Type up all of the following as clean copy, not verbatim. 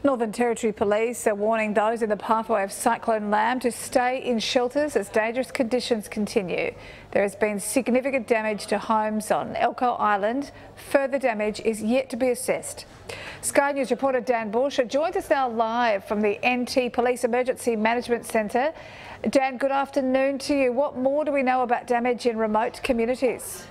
Northern Territory Police are warning those in the pathway of Cyclone Lam to stay in shelters as dangerous conditions continue. There has been significant damage to homes on Elcho Island. Further damage is yet to be assessed. Sky News reporter Dan Bush joins us now live from the NT Police Emergency Management Centre. Dan, good afternoon to you. What more do we know about damage in remote communities?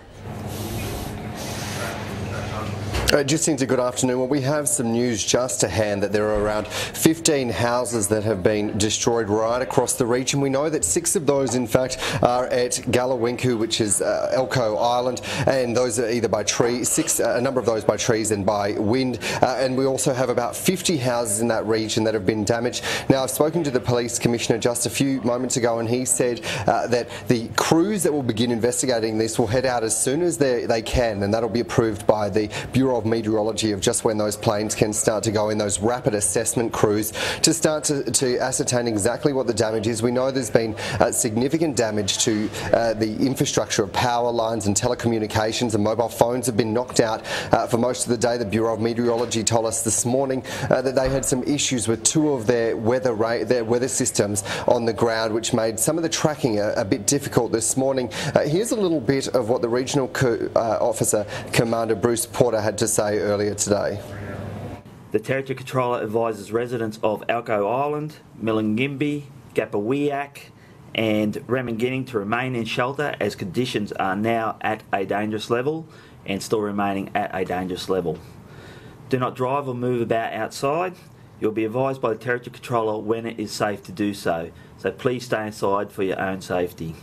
Jacinta, good afternoon. Well, we have some news just to hand that there are around 15 houses that have been destroyed right across the region. We know that 6 of those, in fact, are at Galiwin'ku, which is Elcho Island, and those are either by trees, a number of those by trees and by wind. And we also have about 50 houses in that region that have been damaged. Now, I've spoken to the Police Commissioner just a few moments ago, and he said that the crews that will begin investigating this will head out as soon as they can, and that'll be approved by the Bureau of Meteorology of just when those planes can start to go in, those rapid assessment crews, to start to ascertain exactly what the damage is. We know there's been significant damage to the infrastructure of power lines and telecommunications, and mobile phones have been knocked out for most of the day. The Bureau of Meteorology told us this morning that they had some issues with 2 of their weather systems on the ground, which made some of the tracking a bit difficult this morning. Here's a little bit of what the Regional Officer Commander Bruce Porter had to say earlier today. The Territory Controller advises residents of Elcho Island, Millingimbi, Galiwin'ku and Remingining to remain in shelter as conditions are now at a dangerous level and still remaining at a dangerous level. Do not drive or move about outside. You'll be advised by the Territory Controller when it is safe to do so, so please stay inside for your own safety.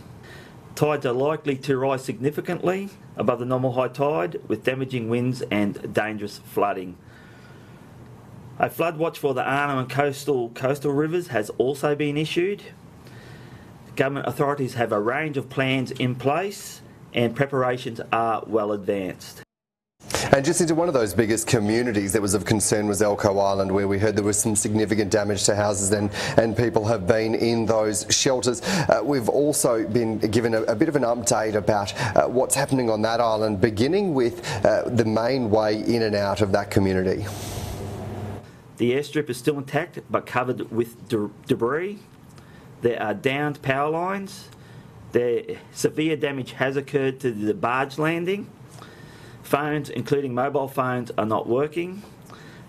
Tides are likely to rise significantly above the normal high tide with damaging winds and dangerous flooding. A flood watch for the Arnhem and coastal rivers has also been issued. Government authorities have a range of plans in place and preparations are well advanced. And just into one of those biggest communities that was of concern was Elcho Island, where we heard there was some significant damage to houses and people have been in those shelters. We've also been given a bit of an update about what's happening on that island, beginning with the main way in and out of that community. The airstrip is still intact but covered with debris. There are downed power lines. Severe damage has occurred to the barge landing. Phones, including mobile phones, are not working.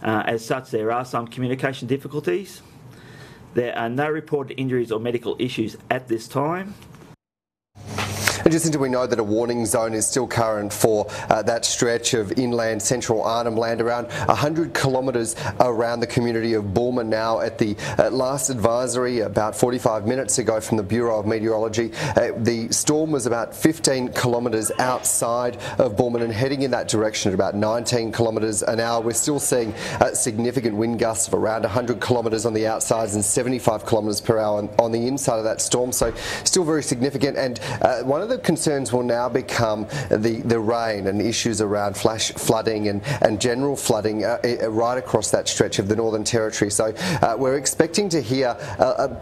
As such, there are some communication difficulties. There are no reported injuries or medical issues at this time. And just until we know that a warning zone is still current for that stretch of inland central Arnhem Land, around 100 kilometres around the community of Bulmer now. At the last advisory about 45 minutes ago from the Bureau of Meteorology, the storm was about 15 kilometres outside of Bulmer and heading in that direction at about 19 kilometres an hour. We're still seeing significant wind gusts of around 100 kilometres on the outsides and 75 kilometres per hour on the inside of that storm, so still very significant. And one of the concerns will now become the rain and issues around flash flooding and general flooding right across that stretch of the Northern Territory. So we're expecting to hear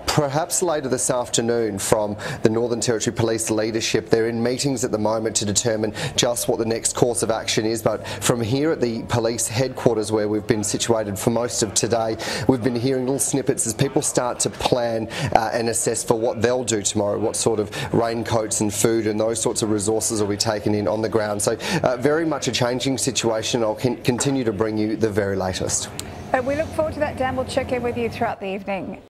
perhaps later this afternoon from the Northern Territory Police leadership. They're in meetings at the moment to determine just what the next course of action is, but from here at the police headquarters where we've been situated for most of today, we've been hearing little snippets as people start to plan and assess for what they'll do tomorrow, what sort of raincoats and food and those sorts of resources will be taken in on the ground. So very much a changing situation. I'll continue to bring you the very latest. We look forward to that, Dan. We'll check in with you throughout the evening.